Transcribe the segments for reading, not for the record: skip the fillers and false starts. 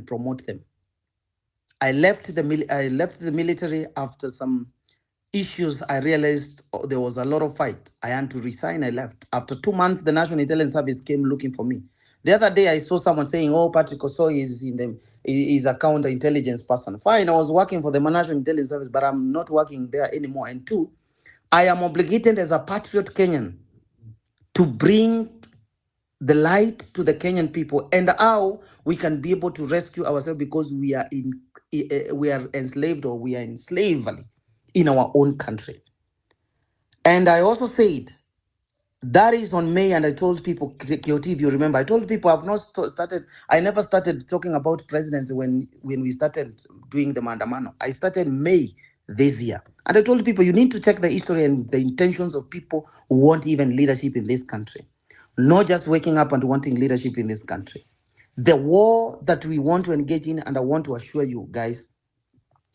and promote them. I left the military after some issues. I realized there was a lot of fight. I had to resign. I left. After 2 months, the National Intelligence Service came looking for me. The other day, I saw someone saying, "Oh, Patrick Osoy is a counterintelligence person." Fine, I was working for the National Intelligence Service, but I'm not working there anymore. And two, I am obligated as a patriot Kenyan to bring the light to the Kenyan people and how we can be able to rescue ourselves because we are enslaved, or we are in slavery in our own country. And I also said that is on May, and I told people, KOT, if you remember, I told people I never started talking about presidency when we started doing the Mandamano. I started May this year. And I told people, you need to check the history and the intentions of people who want even leadership in this country. Not just waking up and wanting leadership in this country. The war that we want to engage in, and I want to assure you guys,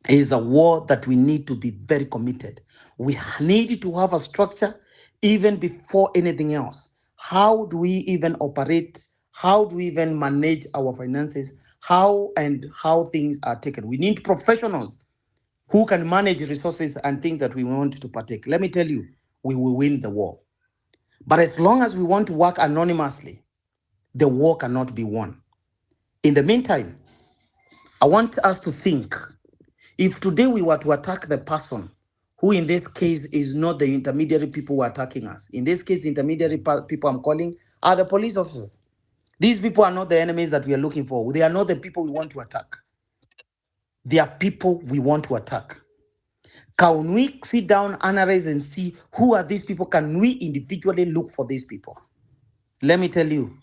is a war that we need to be very committed. We need to have a structure even before anything else. How do we even operate? How do we even manage our finances? How things are taken? We need professionals who can manage resources and things that we want to partake. Let me tell you, we will win the war. But as long as we want to work anonymously, the war cannot be won. In the meantime, I want us to think, if today we were to attack the person who in this case is not the intermediary people who are attacking us. In this case, the intermediary people I'm calling are the police officers. These people are not the enemies that we are looking for. They are not the people we want to attack. They are people we want to attack. Can we sit down, analyze, and see who are these people? Can we individually look for these people? Let me tell you,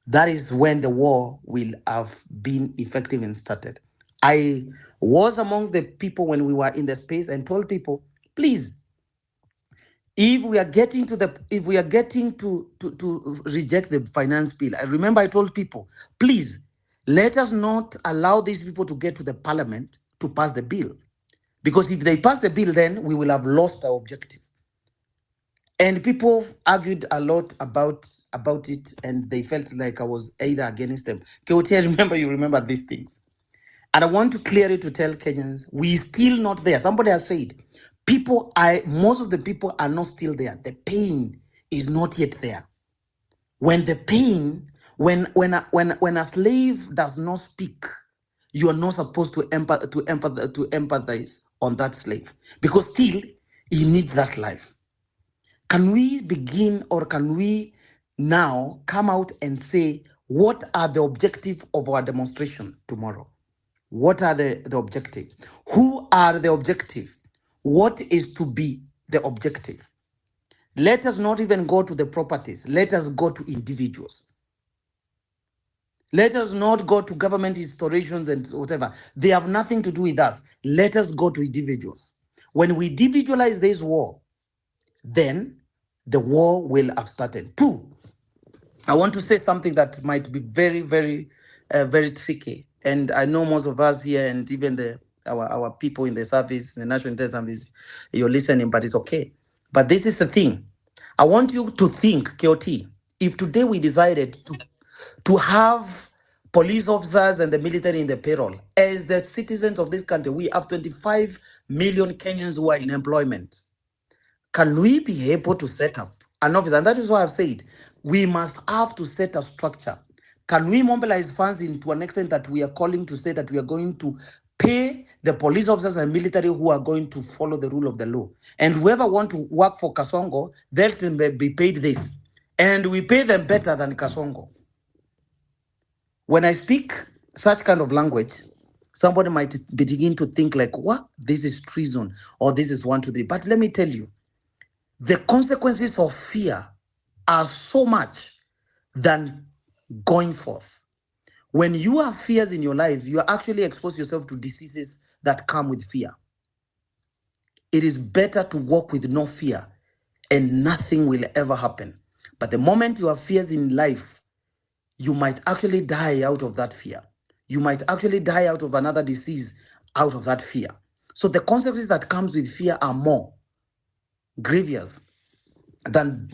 that is when the war will have been effective and started. I was among the people when we were in the space and told people, please, if we are getting to reject the finance bill, I remember I told people, please, let us not allow these people to get to the parliament to pass the bill. Because if they pass the bill, then we will have lost our objective. And people argued a lot about it, and they felt like I was either against them. KOT, you remember these things. And I want to clearly to tell Kenyans, we still not there. Somebody has said, most of the people are not still there. The pain is not yet there. When the pain, when a slave does not speak, you are not supposed to empathize on that slave, because still he needs that life. Can we begin, or can we now come out and say, what are the objectives of our demonstration tomorrow? What are the objectives? Who are the objectives? What is to be the objective? Let us not even go to the properties. Let us go to individuals. Let us not go to government installations and whatever. They have nothing to do with us. Let us go to individuals. When we individualize this war, then the war will have started. Two, I want to say something that might be very, very, very tricky. And I know most of us here, and even our people in the service, the National Intelligence Service, you're listening, but it's okay. But this is the thing. I want you to think, KOT, if today we decided to have police officers and the military in the payroll, as the citizens of this country, we have 25 million Kenyans who are in employment. Can we be able to set up an office? And that is why I've said we must have to set a structure. Can we mobilize funds into an extent that we are calling to say that we are going to pay the police officers and military who are going to follow the rule of the law? And whoever want to work for Kasongo, they'll be paid this. And we pay them better than Kasongo. When I speak such kind of language, somebody might begin to think like, what? This is treason, or this is 1, 2, 3. But let me tell you, the consequences of fear are so much than going forth. When you have fears in your life, you actually expose yourself to diseases that come with fear. It is better to walk with no fear, and nothing will ever happen. But the moment you have fears in life, you might actually die out of that fear. You might actually die out of another disease out of that fear. So the consequences that comes with fear are more grievous than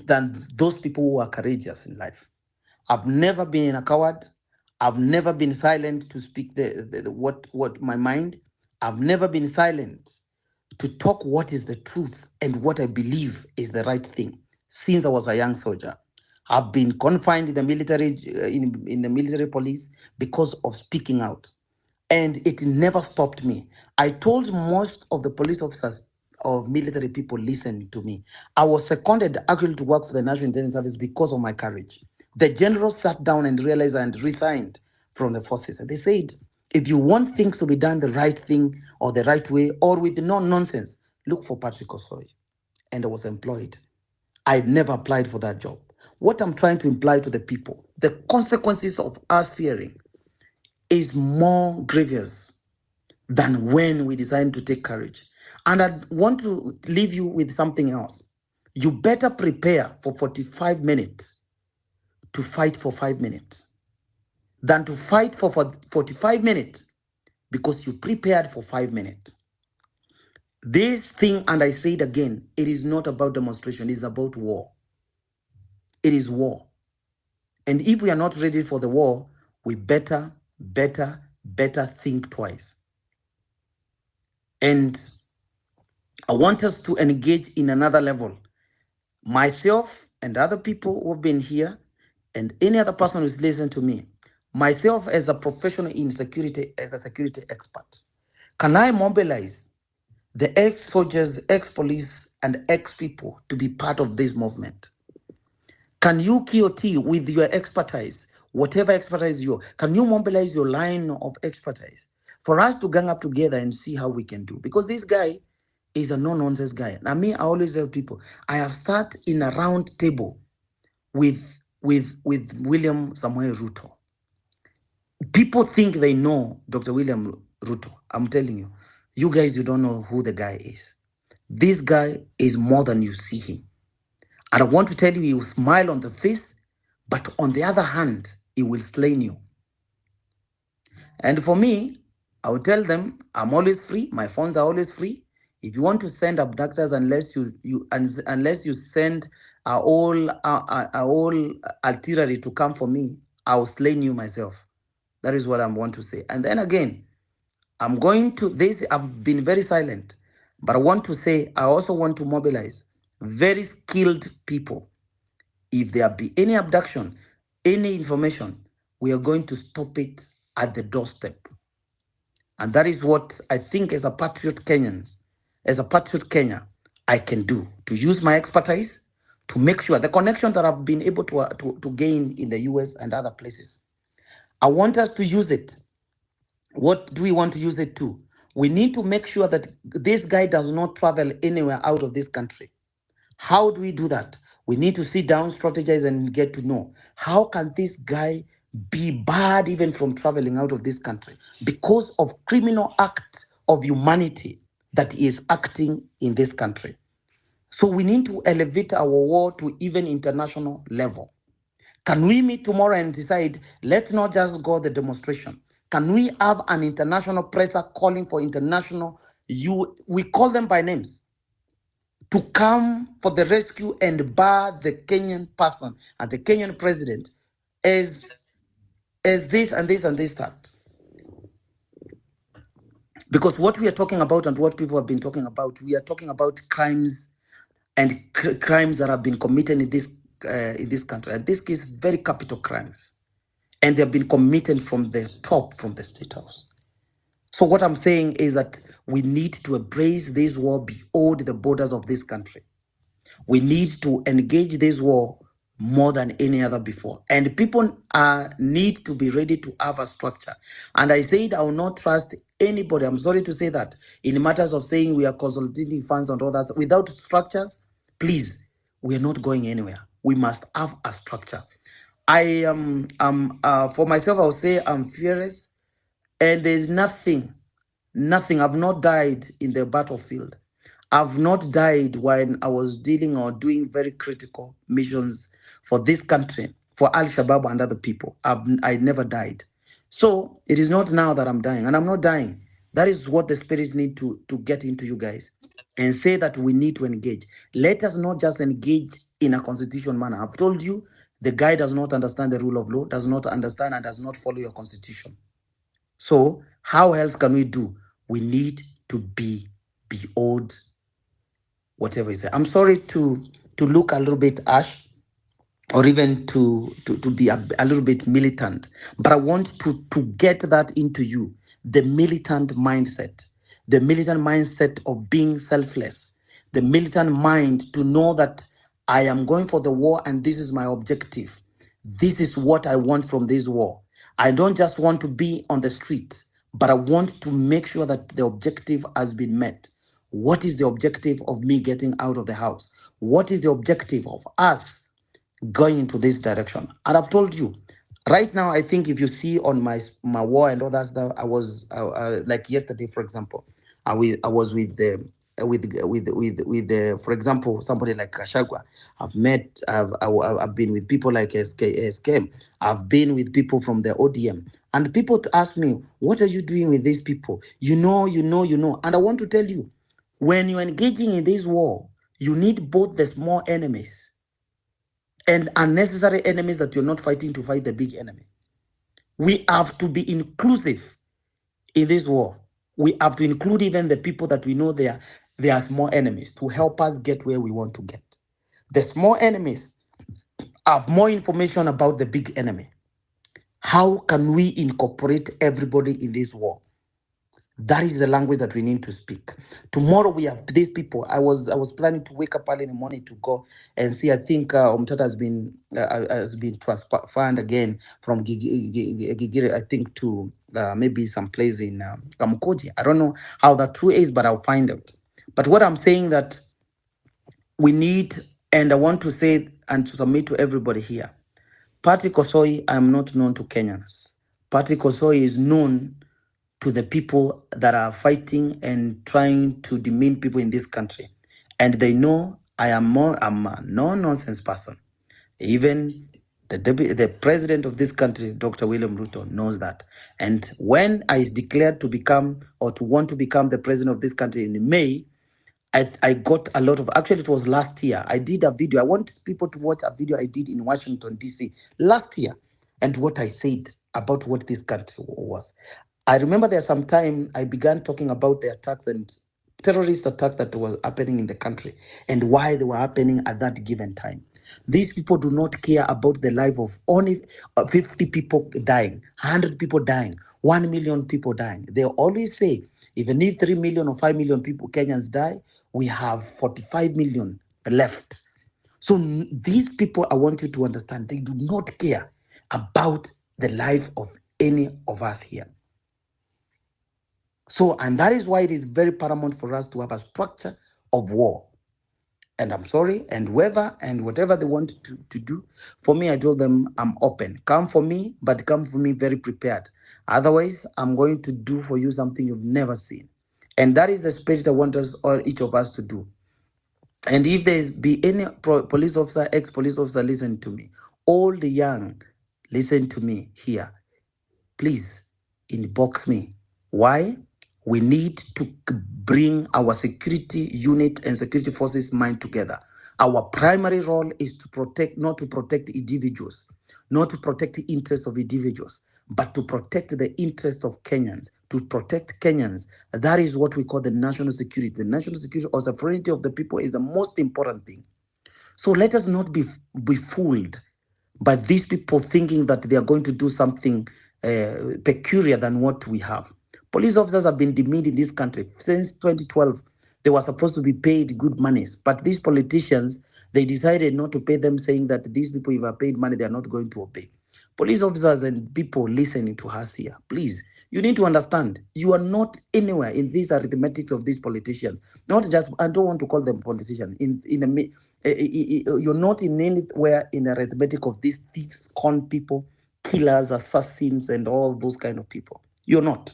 those people who are courageous in life. I've never been a coward. I've never been silent to speak what my mind. I've never been silent to talk what is the truth and what I believe is the right thing since I was a young soldier. I've been confined in the military, in the military police because of speaking out. And it never stopped me. I told most of the police officers of military people, listen to me. I was seconded actually to work for the National Intelligence Service because of my courage. The general sat down and realized and resigned from the forces. And they said, if you want things to be done the right thing or the right way or with no nonsense, look for Patrick Osoy. And I was employed. I never applied for that job. What I'm trying to imply to the people, the consequences of us fearing is more grievous than when we decide to take courage. And I want to leave you with something else. You better prepare for 45 minutes to fight for 5 minutes than to fight for 45 minutes because you prepared for 5 minutes. This thing, and I say it again, it is not about demonstration, it is about war. It is war. And if we are not ready for the war, we better think twice. And I want us to engage in another level. Myself and other people who have been here, and any other person who's listening to me, myself as a professional in security, as a security expert, can I mobilize the ex-soldiers, ex-police, and ex-people to be part of this movement? Can you, KOT, with your expertise, whatever expertise can you mobilize your line of expertise for us to gang up together and see how we can do? Because this guy is a no-nonsense guy. Now, me, I always tell people, I have sat in a round table with William Samuel Ruto. People think they know Dr. William Ruto. I'm telling you, you guys, you don't know who the guy is. This guy is more than you see him. And I want to tell you, he will smile on the face, but on the other hand, he will slay you. And for me, I will tell them I'm always free. My phones are always free. If you want to send abductors, unless you send a whole artillery to come for me, I will slay you myself. That is what I want to say. And then again, I'm going to this. I've been very silent, but I want to say I also want to mobilize very skilled people. If there be any abduction, any information, we are going to stop it at the doorstep. And that is what I think as a patriot Kenyans, as a patriot Kenya, I can do to use my expertise to make sure the connection that I've been able to gain in the US and other places. I want us to use it. What do we want to use it to? We need to make sure that this guy does not travel anywhere out of this country. How do we do that? We need to sit down, strategize, and get to know how can this guy be barred even from traveling out of this country because of criminal acts of humanity that he is acting in this country. So we need to elevate our war to even international level. Can we meet tomorrow and decide, let's not just go the demonstration? Can we have an international presser calling for international, we call them by names, to come for the rescue and bar the Kenyan person and the Kenyan president as this and this and this that. Because what we are talking about and what people have been talking about, we are talking about crimes and crimes that have been committed in this country. And this is very capital crimes. And they have been committed from the top, from the state house. So what I'm saying is that we need to embrace this war beyond the borders of this country. We need to engage this war more than any other before. And people need to be ready to have a structure. And I said I will not trust anybody. I'm sorry to say that. In matters of saying we are consolidating funds and others, without structures, please, we are not going anywhere. We must have a structure. I am, for myself, I will say I'm fearless. And there's nothing, I've not died in the battlefield. I've not died when I was dealing or doing very critical missions for this country, for Al Shabaab and other people. I never died. So it is not now that I'm dying, and I'm not dying. That is what the spirit need to get into you guys and say that we need to engage. Let us not just engage in a constitutional manner. I've told you The guy does not understand the rule of law, does not understand and does not follow your constitution. So how else can we do? We need to be beyond whatever is there. I'm sorry to look a little bit harsh, or even to be a little bit militant, but I want to get that into you, the militant mindset of being selfless, the militant mind to know that I am going for the war and this is my objective. This is what I want from this war. I don't just want to be on the street, but I want to make sure that the objective has been met. What is the objective of me getting out of the house? What is the objective of us going into this direction? And I've told you, right now, I think if you see on my wall and all that stuff, I was like yesterday, for example, I was with the for example, somebody like Kashagwa. I've been with people like SKM. I've been with people from the ODM, and people to ask me, what are you doing with these people? And I want to tell you, when you're engaging in this war, you need both the small enemies and unnecessary enemies that you're not fighting to fight the big enemy. We have to be inclusive in this war. We have to include even the people that we know they are small enemies to help us get where we want to get. The small enemies have more information about the big enemy. How can we incorporate everybody in this war? That is the language that we need to speak. Tomorrow we have these people. I was planning to wake up early in the morning to go and see. I think Omtata has been transferred again from Gigiri, I think, to maybe some place in Kamukoji. I don't know how that true is, but I'll find out. But what I'm saying that we need, and I want to say and to submit to everybody here. Patrick Osoi, I am not known to Kenyans. Patrick Osoi is known to the people that are fighting and trying to demean people in this country. And they know I'm a no-nonsense person. Even the president of this country, Dr. William Ruto, knows that. And when I declared to become or to want to become the president of this country in May, I got a lot of, actually it was last year. I did a video. I want people to watch a video I did in Washington, D.C. last year, and what I said about what this country was. I remember there some time I began talking about the attacks and terrorist attack that was happening in the country and why they were happening at that given time. These people do not care about the life of only 50 people dying, 100 people dying, 1 million people dying. They always say, even if 3 million or 5 million people, Kenyans die, we have 45 million left. So these people, I want you to understand, they do not care about the life of any of us here. So, and that is why it is very paramount for us to have a structure of war. And I'm sorry, and whoever and whatever they want to do, for me, I told them I'm open. Come for me, but come for me very prepared. Otherwise, I'm going to do for you something you've never seen. And that is the spirit I want us or each of us to do. And if there be any police officer, ex-police officer, listen to me. All the young, listen to me here. Please inbox me. Why? We need to bring our security unit and security forces mind together. Our primary role is to protect, not to protect individuals, not to protect the interests of individuals, but to protect the interests of Kenyans, to protect Kenyans. That is what we call the national security. The national security or sovereignty of the people is the most important thing. So let us not be fooled by these people thinking that they are going to do something peculiar than what we have. Police officers have been demeaned in this country since 2012. They were supposed to be paid good monies, but these politicians, they decided not to pay them, saying that these people, if are paid money, they are not going to obey. Police officers and people listening to us here, please, you need to understand, you are not anywhere in this arithmetic of these politicians. Not just, I don't want to call them politicians. You're not in anywhere in the arithmetic of these thieves, con people, killers, assassins, and all those kind of people. You're not.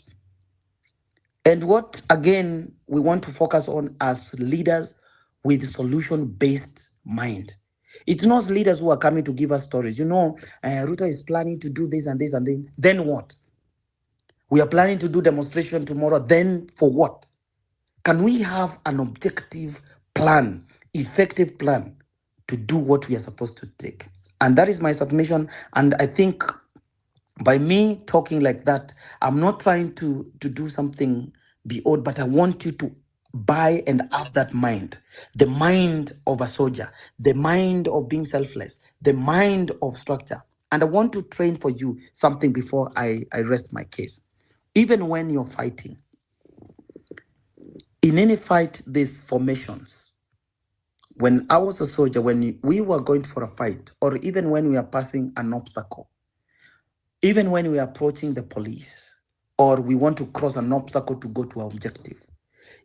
And what, again, we want to focus on as leaders with solution-based mind. It's not leaders who are coming to give us stories. Ruto is planning to do this and this and then. Then what? We are planning to do demonstration tomorrow. Then for what? Can we have an objective plan, effective plan to do what we are supposed to take? And that is my submission. And I think by me talking like that, I'm not trying to do something beyond, but I want you to buy and have that mind, the mind of a soldier, the mind of being selfless, the mind of structure. And I want to train for you something before I rest my case. Even when you're fighting, in any fight, there's formations. When I was a soldier, when we were going for a fight, or even when we are passing an obstacle, even when we are approaching the police, or we want to cross an obstacle to go to our objective,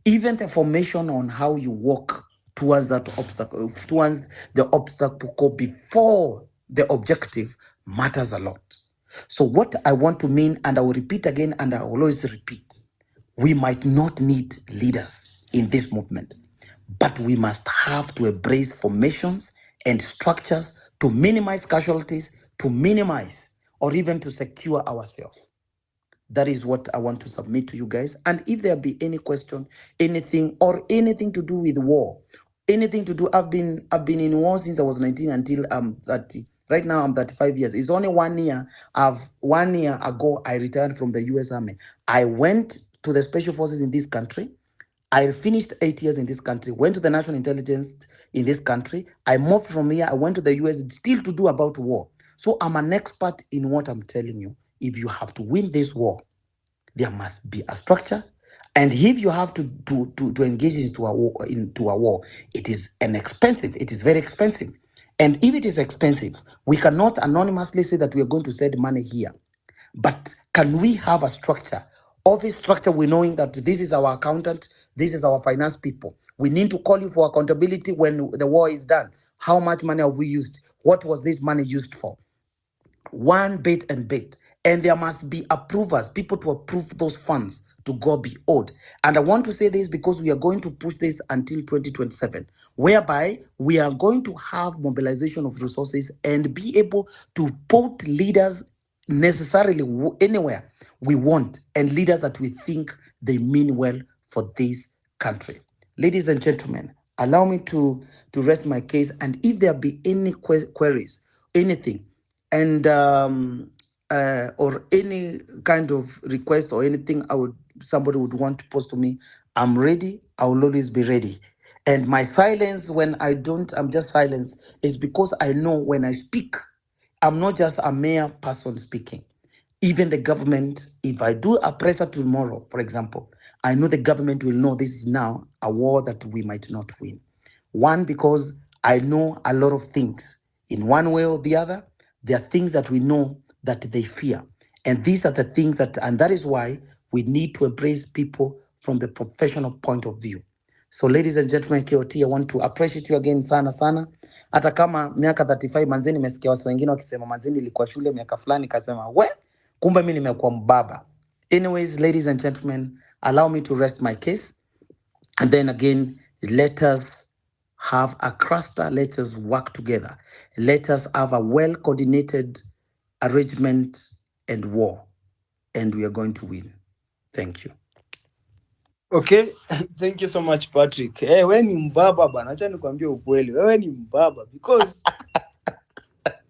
even the formation on how you walk towards that obstacle, towards the obstacle before the objective matters a lot. So what I want to mean, and I will repeat again, and I will always repeat, we might not need leaders in this movement, but we must have to embrace formations and structures to minimize casualties, to minimize or even to secure ourselves. That is what I want to submit to you guys. And if there be any question, anything, or anything to do with war, anything to do, I've been in war since I was 19 until I'm 30. Right now I'm 35 years. It's only 1 year. 1 year ago I retired from the US Army. I went to the special forces in this country. I finished 8 years in this country, went to the national intelligence in this country. I moved from here. I went to the US still to do about war. So I'm an expert in what I'm telling you. If you have to win this war, there must be a structure. And if you have to engage into a war, it is it is very expensive. And if it is expensive, we cannot anonymously say that we are going to send money here. But can we have a structure? Office structure, we knowing that this is our accountant, this is our finance people. We need to call you for accountability when the war is done. How much money have we used? What was this money used for? One bit and bit. And there must be approvers, people to approve those funds to go be owed. And I want to say this because we are going to push this until 2027, whereby we are going to have mobilization of resources and be able to put leaders necessarily anywhere we want, and leaders that we think they mean well for this country. Ladies and gentlemen, allow me to rest my case. And if there be any queries, anything, and or any kind of request or anything somebody would want to post to me, I'm ready. I will always be ready. And my silence when I don't, I'm just silence, is because I know when I speak, I'm not just a mere person speaking. Even the government, if I do a presser tomorrow, for example, I know the government will know this is now a war that we might not win. One, because I know a lot of things. In one way or the other, there are things that we know that they fear. And these are the things and that is why we need to embrace people from the professional point of view. So ladies and gentlemen, KOT, I want to appreciate you again sana sana. Hata kama miaka 35 manzeni, nimesikia watu wengine wakisema manzeni ilikuwa shule miaka fulani, kasema we, kumbe mimi nimekuwa mbaba. Anyways, ladies and gentlemen, allow me to rest my case. And then again, let us have a cluster, let us work together. Let us have a well-coordinated arrangement and war. And we are going to win. Thank you. Okay, thank you so much Patrick. Hey, wewe ni mbaba bana, acha nikwambie ukweli. Wewe ni mbaba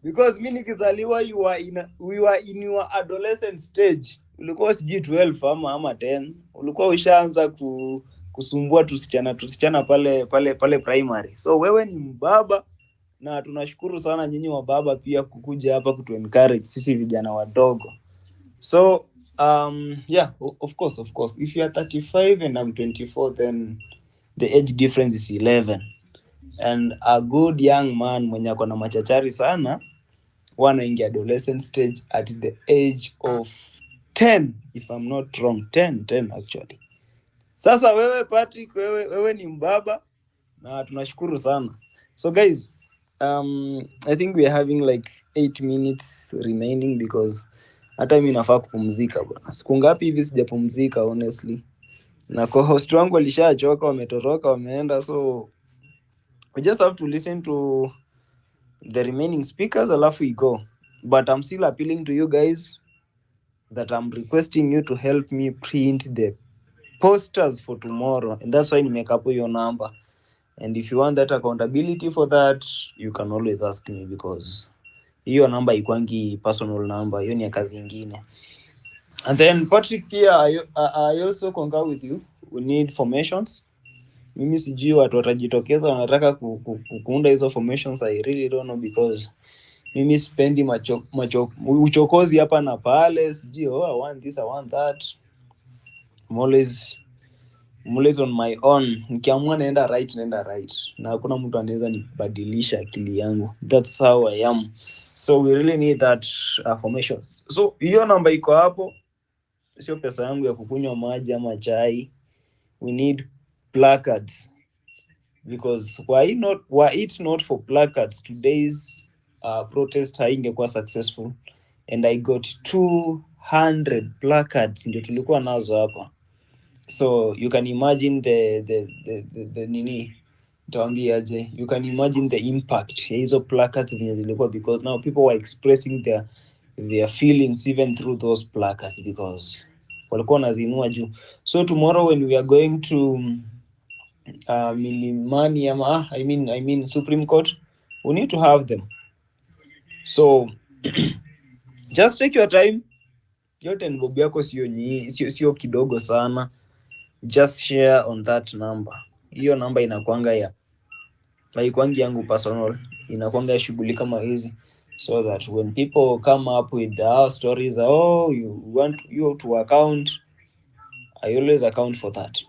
because mimi nikizaliwa we were in your adolescent stage. Ulikuwa sijui 12 ama 10. Ulikuwa ushaanza kusumbua tusichana pale primary. So wewe ni mbaba na tunashukuru sana nyinyi wa baba pia kukuja hapa kutu encourage sisi vijana wadogo. So yeah, of course if you are 35 and I'm 24, then the age difference is 11, and a good young man mwenye ako na machachari sana wanaingia adolescent stage at the age of 10, if I'm not wrong. 10 actually. Sasa wewe Patrick, wewe ni mbaba na tunashukuru sana. So guys, I think we are having like 8 minutes remaining because hata mimi nafaa kupumzika bwana. Siku ngapi hivi sijapumzika honestly. Na co-host wangu alishachoka, wametoroka, wameenda, so we just have to listen to the remaining speakers alafu we go. But I'm still appealing to you guys that I'm requesting you to help me print the posters for tomorrow, and that's why I make up your number. And if you want that accountability for that, you can always ask me, because hiyo namba ikwangi personal number, hiyo ni ya kazi ingine. And then Patrick, pia I also concur with you, we need formations. Mimi sijui watu watajitokeza wanataka kuunda hizo formations, I really don't know, because mimi spendi uchokozi hapa na pale, sijui I want this, I want that. I'm always on my own. Nikiamua naenda right, na hakuna mtu anaweza nibadilisha akili yangu. That's how I am. So we really need that formations. So hiyo namba iko hapo, sio pesa yangu ya kukunywa maji ama chai. We need placards, because were it not for placards, today's protest haingekuwa successful. And I got 200 placards ndio tulikuwa nazo hapa. So you can imagine the nini tawambiaje, you can imagine the impact ya hizo placards zenye zilikuwa, because now people were expressing their feelings even through those placards, because walikuwa wanazinua juu. So tomorrow when we are going to Milimani ama I mean Supreme Court, we need to have them. So just take your time, yote ni bobi yako, sio kidogo sana. Just share on that number. Hiyo namba inakuanga ya haikwangi yangu personal, inakuanga ya shughuli kama hizi, so that when people come up with our stories, you want you to account, I always account for that.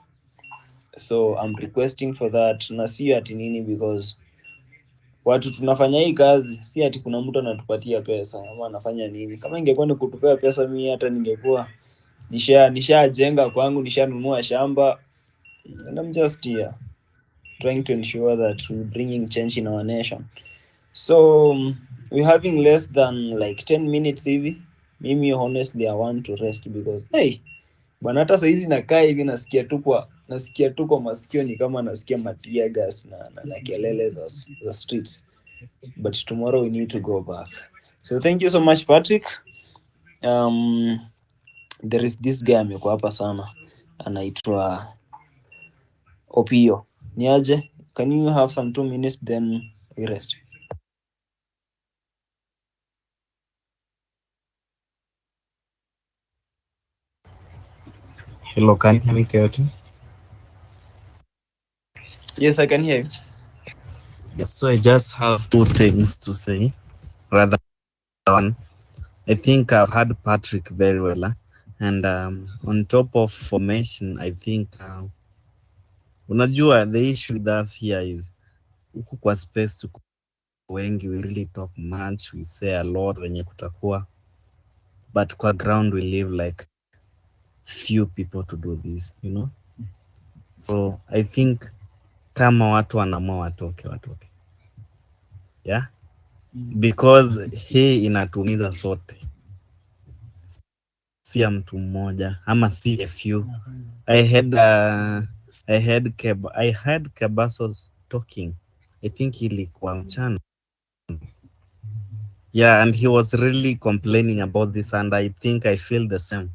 So I'm requesting for that, na sio ati nini, because watu tunafanya hii kazi, si ati kuna mtu anatupatia pesa ama anafanya nini. Kama ingekuwa ni kutupea pesa, mimi hata ningekuwa nishajenga kwangu, nishanunua shamba, and I'm just here trying to ensure that we're bringing change in our nation. So we're having less than like 10 minutes hivi. Mimi honestly I want to rest, because bwana, hata saizi nakaa hivi nasikia tu kwa masikio ni kama nasikia matia gas na kelele za streets. But tomorrow we need to go back. So thank you so much, Patrick. There is this guy amekuwa hapa sana, anaitwa Opio. Niaje? Can you have some 2 minutes then we rest? Hello, can you hear me, Kyoto? Yes, I can hear you. Yes, so I just have two things to say, rather one. I think I've heard Patrick very well, and on top of formation, I think unajua the issue with us here is huku kwa space tuko wengi, we really talk much, we say a lot wenye kutakuwa, but kwa ground we live like few people to do this, you know. So I think kama watu wanamua watoke, yeah, because hii inatumiza sote, si ya mtu mmoja ama si a few. I had Kebasos talking, I think ilikuwa mchana, yeah, and he was really complaining about this, and I think I feel the same.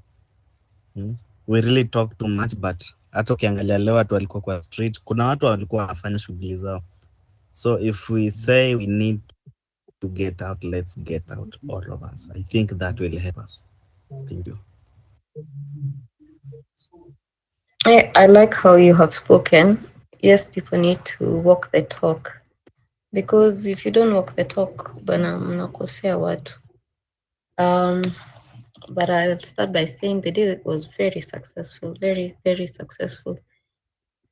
We really talk too much, but hata ukiangalia leo watu walikuwa kwa street, kuna watu walikuwa wanafanya shughuli zao. So if we say we need to get out, let's get out, all of us. I think that will help us. Thank you. I like how you have spoken. Yes, people need to walk the talk, because if you don't walk the talk, bana mnakosea watu. But I'll start by saying the day was very successful, very, very successful.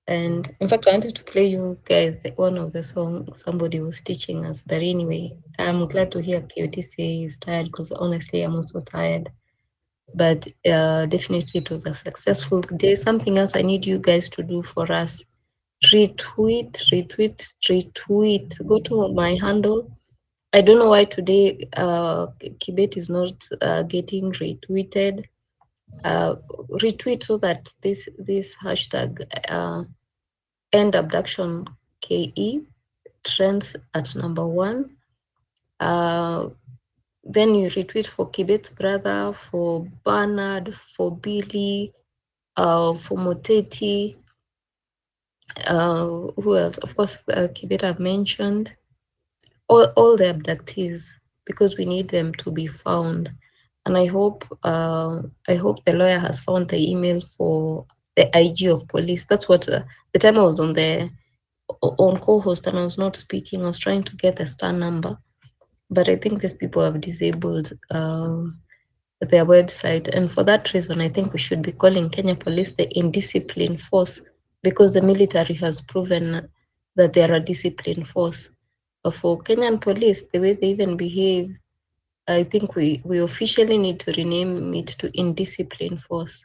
And in fact, I wanted to play you guys one of the songs somebody was teaching us. But anyway, I'm glad to hear KOT say he's tired, because honestly, I'm also tired. But definitely it was a successful day. Something else I need you guys to do for us: retweet. Go to my handle. I don't know why today Kibet is not getting retweeted. Retweet so that this hashtag end abduction KE trends at #1. Then you retweet for Kibet's brother, for Bernard, for Billy, for Moteti. Who else? Of course, Kibet I've mentioned. All the abductees, because we need them to be found. And I hope the lawyer has found the email for the IG of police. That's what the time I was on co-host and I was not speaking, I was trying to get the star number, but I think these people have disabled their website, and for that reason, I think we should be calling Kenya Police the indiscipline force, because the military has proven that they are a discipline force. But for Kenyan police, the way they even behave, I think we officially need to rename it to indiscipline force.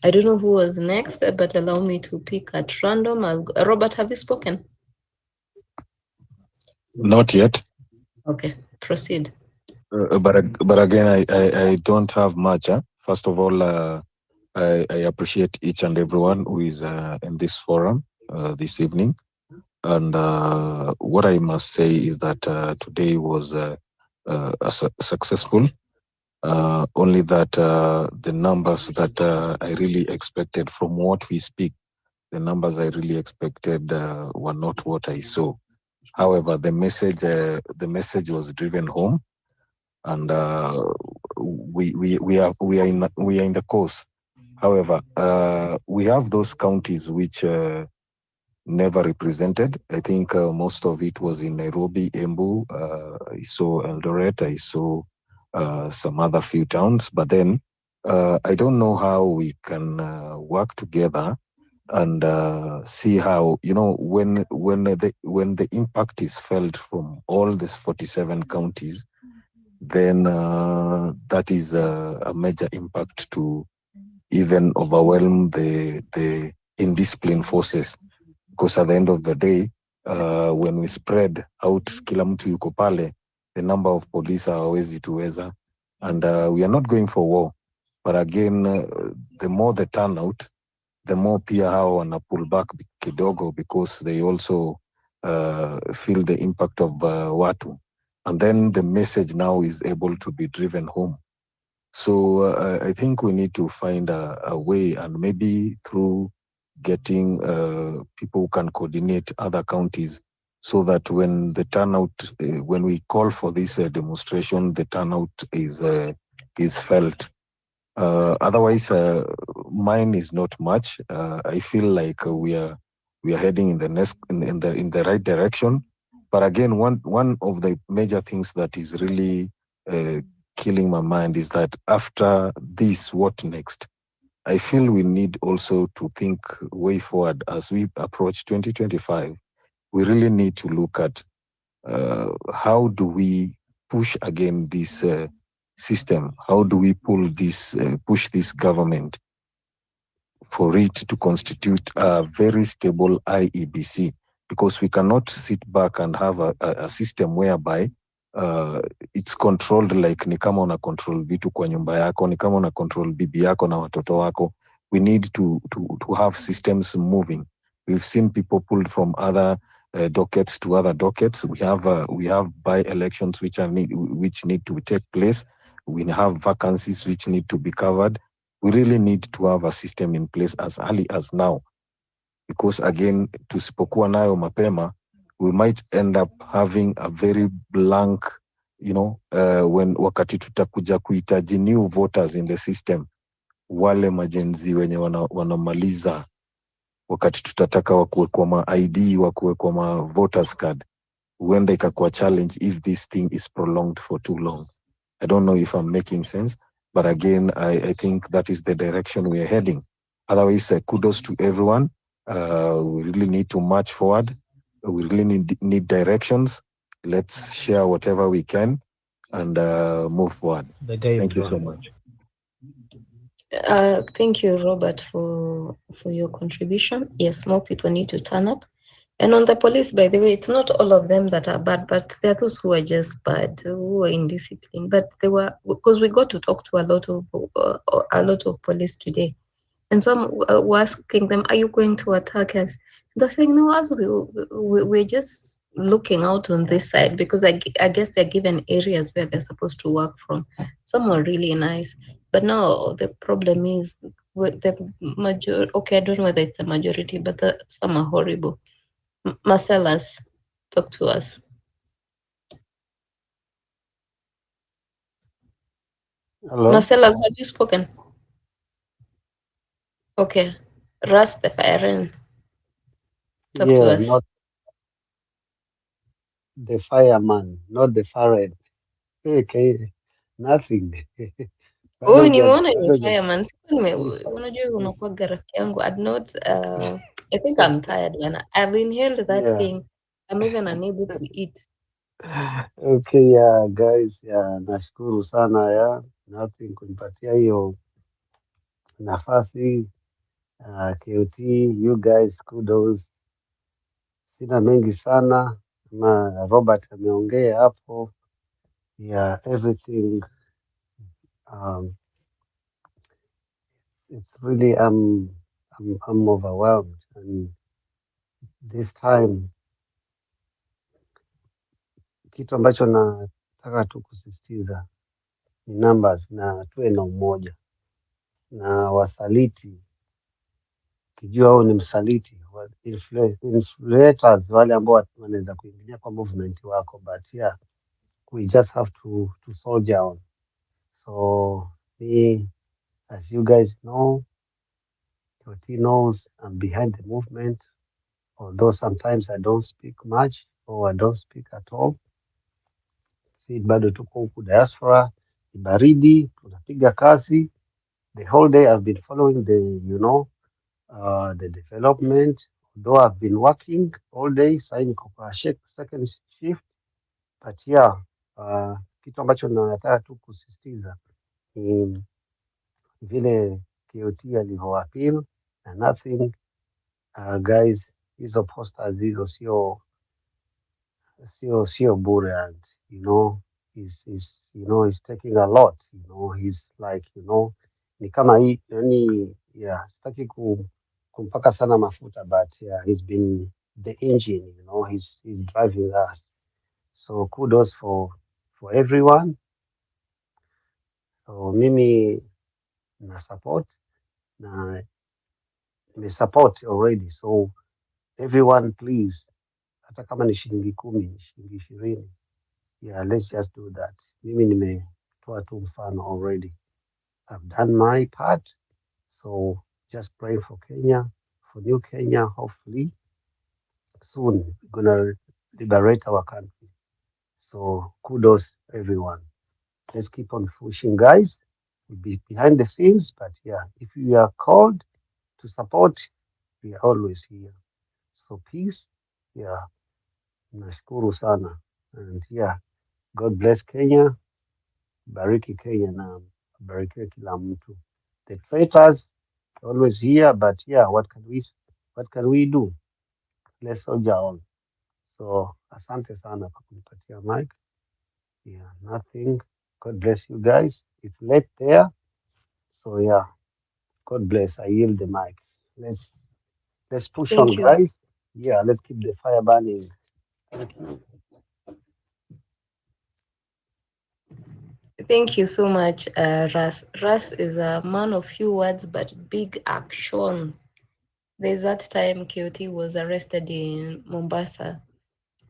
I don't know who was next, but allow me to pick at random. Robert, have you spoken? Not yet. Okay, proceed. But again, I don't have much. First of all, I appreciate each and everyone who is in this forum this evening. And what I must say is that today was successful. Only that the numbers that I really expected from what we speak, the numbers I really expected were not what I saw. However, the message was driven home, and we are in the course. However, we have those counties which never represented. I think most of it was in Nairobi, Embu. I saw Eldoret. I saw some other few towns. But then I don't know how we can work together and see how, when the impact is felt from all these 47 counties, then that is a major impact to even overwhelm the indisciplined forces, because at the end of the day, when we spread out, kila mtu yuko pale, the number of police hawawezi tuweza, and we are not going for war. But again, the more the turnout, the more pia hao wana pull back kidogo, because they also feel the impact of watu, and then the message now is able to be driven home. So I think we need to find a way, and maybe through getting people who can coordinate other counties, so that when the turnout, when we call for this demonstration, the turnout is felt. Otherwise, mine is not much. I feel like we are heading in the right direction. But again, one of the major things that is really killing my mind is that after this, what next? I feel we need also to think way forward as we approach 2025. We really need to look at how do we push again this system? How do we push this government for it to constitute a very stable IEBC? Because we cannot sit back and have a system whereby it's controlled like ni kama una control vitu kwa nyumba yako, ni kama una control bibi yako na watoto wako. We need to have systems moving. We've seen people pulled from other dockets to other dockets. We have by-elections which need to take place. We have vacancies which need to be covered. We really need to have a system in place as early as now, because again, tusipokuwa nayo mapema, we might end up having a very blank, when wakati tutakuja kuhitaji new voters in the system, wale majenzi wenye wanamaliza, wakati tutataka wakuwe kwa ma ID, wakuwe kwa ma voters card, huenda ikakuwa challenge if this thing is prolonged for too long. I don't know if I'm making sense, but again, I think that is the direction we are heading. Otherwise, kudos to everyone. We really need to march forward. We really need directions. Let's share whatever we can and move forward. Thank you so much. Thank you, Robert, for your contribution. Yes, more people need to turn up. And on the police, by the way, it's not all of them that are bad, but there are those who are just bad, who are indisciplined. But they were, because we got to talk to a lot of police today, and some were asking them, "Are you going to attack us?" They're saying, "No, as we're just looking out on this side," because I guess they're given areas where they're supposed to work from. Some were really nice, but now the problem is with the major. Okay, I don't know whether it's a majority, but some are horrible. Marcellus, talk to us. Hello? Marcellus, have you spoken? Okay. Russ the Fireman, talk to Yeah, us. not the fireman, not the fireman. Okay, nothing. Oh, Bado nimeona you huja fireman. Unajua unakuwaga rafiki yangu. I think I'm tired, man. I've inhaled that yeah. thing. I'm even unable to eat. Okay, yeah, guys, yeah, nashukuru sana ya nothing kunipatia hiyo nafasi. KOT, you guys, kudos. Sina mengi sana na Robert ameongea hapo. Yeah, everything. Um, it's really I'm overwhelmed, and this time kitu ambacho nataka tu kusisitiza ni numbers, na tuwe na umoja na wasaliti, ukijua au ni msaliti influencers, wale ambao wanaweza kuingilia kwa movement wako, but yeah, we just have to soldier on. So me, as you guys know, KOT knows, I'm behind the movement, although sometimes I don't speak much or I don't speak at all. Si bado tuko huku diaspora, ni baridi, tunapiga kazi. The whole day I've been following the development, though I've been working all day. Sasa niko kwa second shift, but yeah, kitu ambacho nataka tu kusisitiza ni vile KOT alivyo appeal na nothing. Guys, hizo posters hizo sio bure, and he's taking a lot, he's like, ni kama hii yani, yeah, sitaki kumpaka sana mafuta, but yeah, he's been the engine, he's driving us. So kudos for everyone. So mimi na support, na support already, so everyone please, hata kama ni shilingi 10, shilingi 20, yeah, let's just do that. Mimi nimetoa tu mfano already. I've done my part. So just pray for Kenya, for new Kenya. Hopefully soon we're gonna liberate our country. So kudos everyone. Let's keep on pushing, guys. We'll be behind the scenes, but yeah, if you are called to support, we are always here. So peace. Yeah, nashukuru sana. And yeah, God bless Kenya. Bariki Kenya na barikiwe kila mtu. The traitors always here, but yeah, what can we do? Let's soldier on. So asante sana kwa kunipatia mic. Yeah, nothing. God bless you guys. It's late there. So yeah, God bless. I yield the mic. Let's push on, Thank you. guys. Yeah, let's keep the fire burning. Thank you. Thank you so much, Russ. Russ is a man of few words but big actions. There's that time KOT was arrested in Mombasa,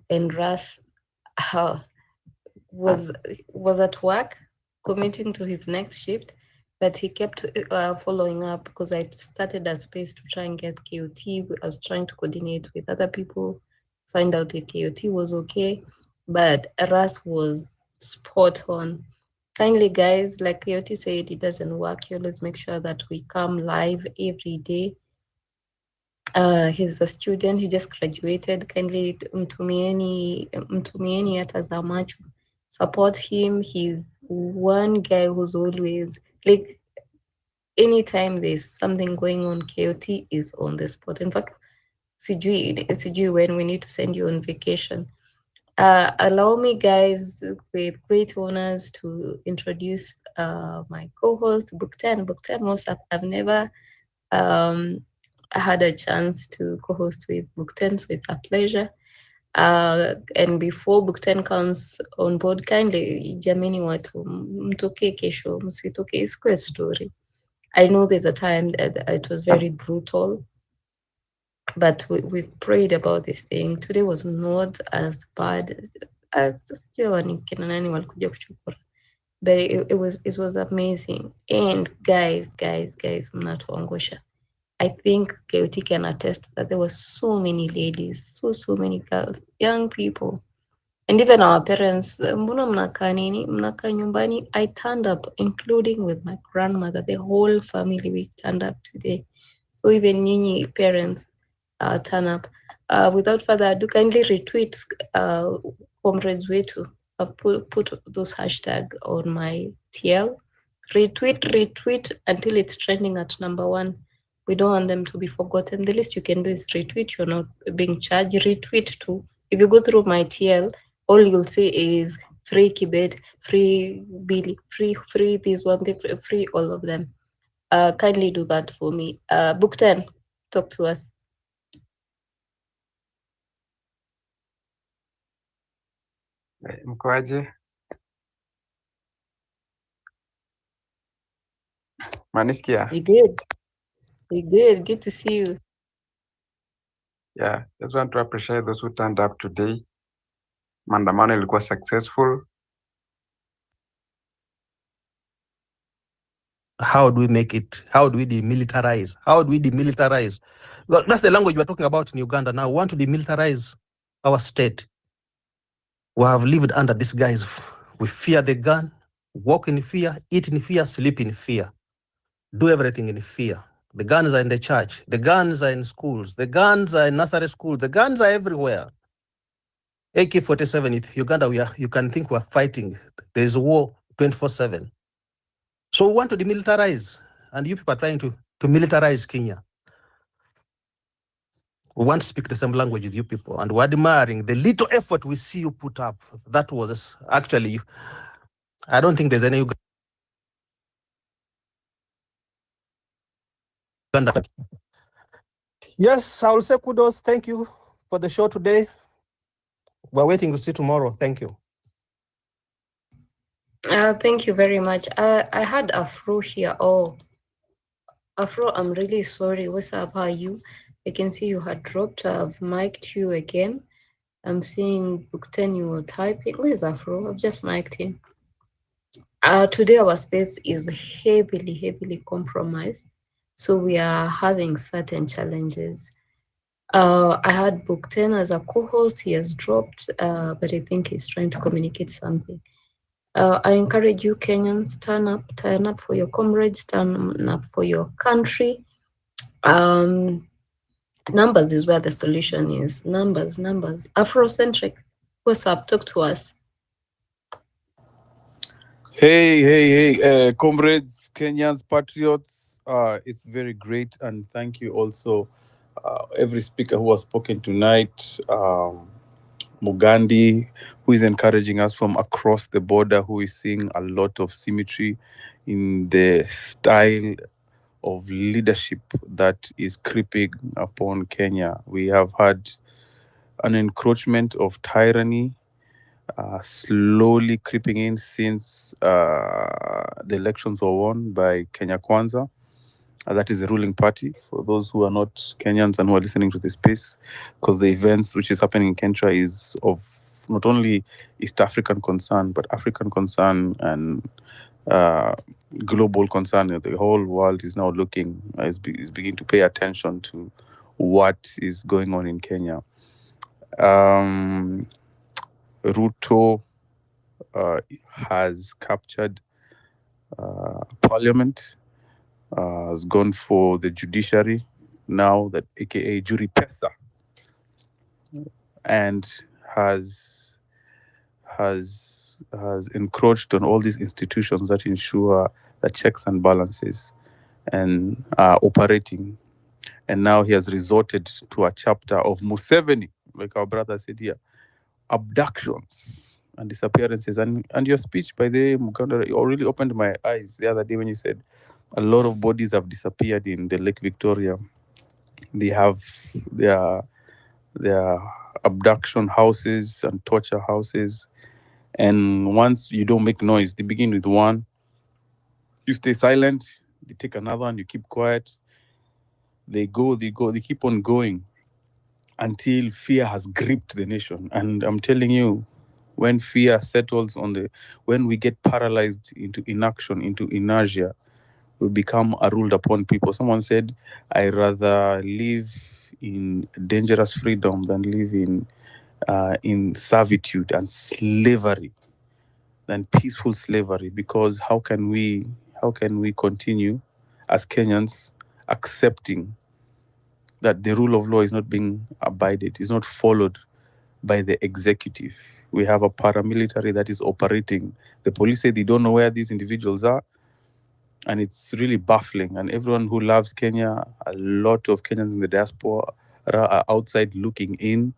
and Russ uh, was was at work committing to his next shift, but he kept following up because I started a space to try and get KOT. I was trying to coordinate with other people, find out if KOT was okay, but Russ was spot on. Kindly, guys, like KOT said, it doesn't work. You always make sure that we come live every day. He's a student, he just graduated. Kindly mtumieni hata za macho, support him. He's one guy who's always like, anytime there's something going on, KOT is on the spot. In fact, sijui when we need to send you on vacation. Allow me, guys, with great honors, to introduce my co-host, Book 10. Book 10 also, I've never I had a chance to co-host with Book 10, so it's a pleasure. And before Book 10 comes on board, kindly, jameni watu, mtoke kesho, msitoke, isikuwe story. I know there's a time that it was very brutal, but we've prayed about this thing. Today was not as bad. Sijui ni kina nani walikuja kuchukua. but it was amazing. And guys, mnatuangusha. I think KOT can attest that there were so many ladies, so many girls, young people, and even our parents. Mbona mnakaa nini? Mnakaa nyumbani? I turned up, including with my grandmother. The whole family, we turned up today. So even nyinyi parents turn up. Without further ado, kindly retweet comrades wetu. I've put those hashtag on my TL. Retweet until it's trending at #1. We don't want them to be forgotten. The least you can do is retweet. You're not being charged. Retweet too. If you go through my TL, all you'll see is free Kibet, free Billy, free this one, free all of them. Kindly do that for me. Book 10, talk to us. Mkoaje? Manisikia? We good. We good. Good to see you. Yeah, just want to appreciate those who turned up today. Maandamano ilikuwa successful. How do we make it? How do we demilitarize? How do we demilitarize? Well, that's the language we're talking about in Uganda now. We want to demilitarize our state. We have lived under these guys. We fear the gun, walk in fear, eat in fear, sleep in fear, do everything in fear. The guns are in the church. The guns are in schools. The guns are in nursery schools. The guns are everywhere. AK-47 in Uganda, you can think we're fighting. There's war 24/7. So we want to demilitarize, and you people are trying to militarize Kenya. We want to speak the same language with you people, and we're admiring the little effort we see you put up. That was actually, I don't think there's any Uganda. Yes, I will say kudos. Thank you for the show today. We're waiting to see tomorrow. Thank you. Thank you very much. I had Afro here. Oh, Afro, I'm really sorry. What's up? How are you? I can see you had dropped. I've mic'd you again. I'm seeing book 10 you were typing. Where's Afro? I've just mic'd him. Today our space is heavily compromised. So we are having certain challenges. I had book 10 as a co-host. He has dropped, but I think he's trying to communicate something. I encourage you Kenyans, turn up for your comrades, turn up for your country. Numbers is where the solution is. Numbers. Afrocentric. What's up? Talk to us. Hey, comrades, Kenyans, patriots. It's very great, and thank you also, every speaker who has spoken tonight. Mugandi, who is encouraging us from across the border, who is seeing a lot of symmetry in the style of leadership that is creeping upon Kenya. We have had an encroachment of tyranny slowly creeping in since the elections were won by Kenya Kwanza. That is the ruling party, for those who are not Kenyans and who are listening to this space, because the events which is happening in Kenya is of not only East African concern, but African concern and global concern. The whole world is now looking, is beginning to pay attention to what is going on in Kenya. Ruto has captured parliament, has gone for the judiciary now, that aka jury pesa, and has encroached on all these institutions that ensure the checks and balances and are operating. And now he has resorted to a chapter of Museveni, like our brother said here, abductions and disappearances. And your speech, by the way, Mukanda, really opened my eyes the other day when you said a lot of bodies have disappeared in the Lake Victoria. They have their abduction houses and torture houses. And once you don't make noise, they begin with one. You stay silent, they take another one, you keep quiet. They keep on going until fear has gripped the nation. And I'm telling you, When fear settles when we get paralyzed into inaction, into inertia, we become a ruled upon people. Someone said, I rather live in dangerous freedom than live in servitude and slavery, than peaceful slavery. Because how can we continue as Kenyans accepting that the rule of law is not being abided, is not followed by the executive? We have a paramilitary that is operating. The police say they don't know where these individuals are, and it's really baffling. And everyone who loves Kenya, a lot of Kenyans in the diaspora are outside looking in.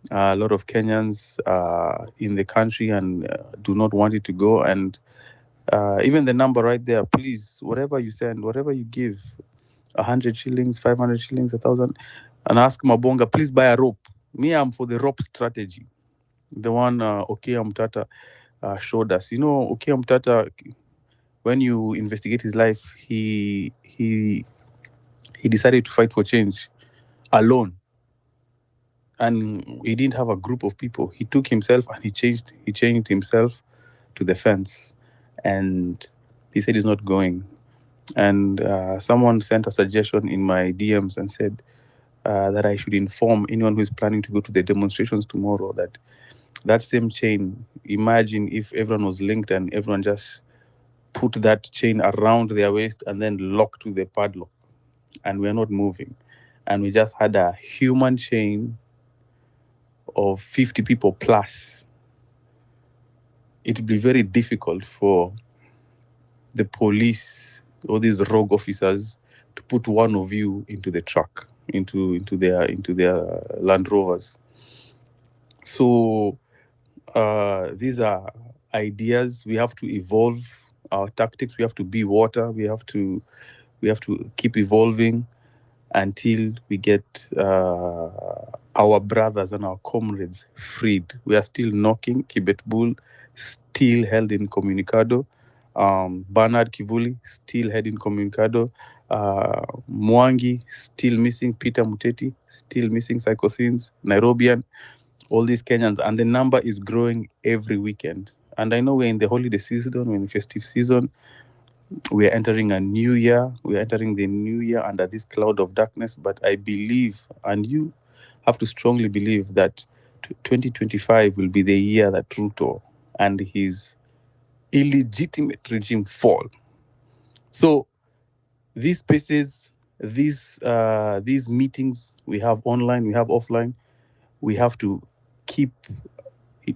A lot of Kenyans in the country and do not want it to go. And even the number right there, please, whatever you send, whatever you give, 100 shillings, 500 shillings, 1,000, and ask Mabonga, please buy a rope. Me, I'm for the rope strategy, the one Okia Mtata showed us. You know, Okia Mtata, when you investigate his life, he decided to fight for change alone, and he didn't have a group of people. He took himself and he changed himself to the fence, and he said he's not going. And someone sent a suggestion in my DMs and said that I should inform anyone who is planning to go to the demonstrations tomorrow that same chain, imagine if everyone was linked and everyone just put that chain around their waist and then locked to the padlock, and we're not moving. And we just had a human chain of 50 people plus. It would be very difficult for the police or these rogue officers to put one of you into the truck, into their Land Rovers. So these are ideas. We have to evolve our tactics. We have to be water. We have to keep evolving until we get our brothers and our comrades freed. We are still knocking. Kibet Bull still held in Comunicado. Bernard Kivuli still held in Comunicado. Mwangi still missing. Peter Muteti still missing. Psychosins, Nairobian, all these Kenyans, and the number is growing every weekend. And I know we're in the holiday season, we're in the festive season, we're entering a new year, we're entering the new year under this cloud of darkness. But I believe, and you have to strongly believe, that 2025 will be the year that Ruto and his illegitimate regime fall. So these spaces, these meetings we have online, we have offline, we have to keep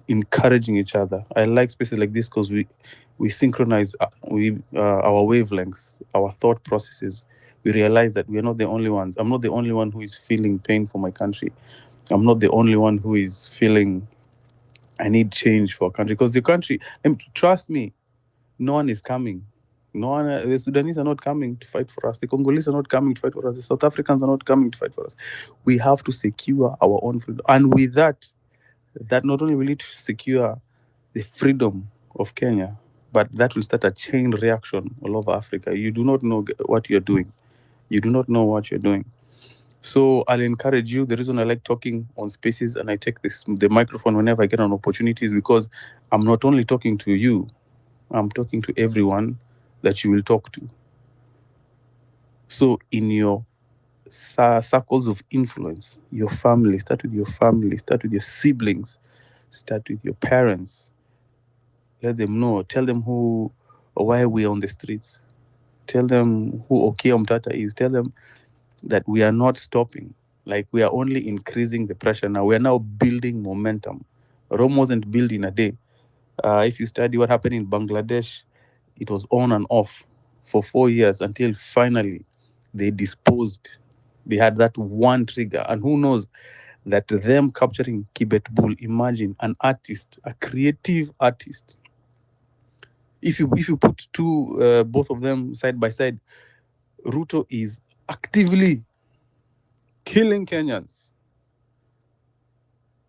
encouraging each other. I like spaces like this because we synchronize our wavelengths, our thought processes. We realize that we are not the only ones. I'm not the only one who is feeling pain for my country. I'm not the only one who is feeling I need change for a country, because the country, and trust me, no one is coming. No one, the Sudanese are not coming to fight for us. The Congolese are not coming to fight for us. The South Africans are not coming to fight for us. We have to secure our own freedom. And with that not only will it secure the freedom of Kenya, but that will start a chain reaction all over Africa. You do not know what you're doing. You do not know what you're doing. So I'll encourage you. The reason I like talking on spaces and I take the microphone whenever I get an opportunity is because I'm not only talking to you, I'm talking to everyone that you will talk to. So in your circles of influence, your family, start with your family, start with your siblings, start with your parents. Let them know. Tell them why we're on the streets. Tell them who Okia Mtata is. Tell them that we are not stopping. Like, we are only increasing the pressure now. We are now building momentum. Rome wasn't built in a day. If you study what happened in Bangladesh, it was on and off for 4 years until finally they disposed. They had that one trigger. And who knows that them capturing Kibet Bull, imagine an artist, a creative artist. If you put both of them side by side, Ruto is actively killing Kenyans.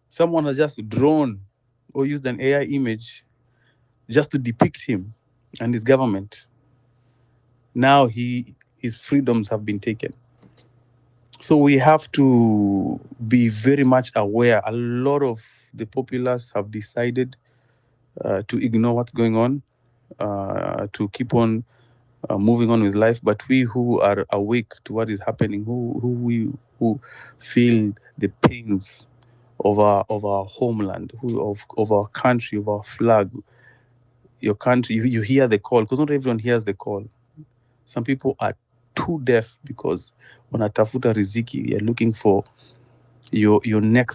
Someone has just drawn or used an AI image just to depict him and his government. Now his freedoms have been taken. So we have to be very much aware. A lot of the populace have decided to ignore what's going on, to keep on moving on with life. But we who are awake to what is happening, who feel the pains of our homeland, of our country, of our flag, your country, you hear the call, because not everyone hears the call. Some people are too deaf because wanatafuta riziki, you're looking for your next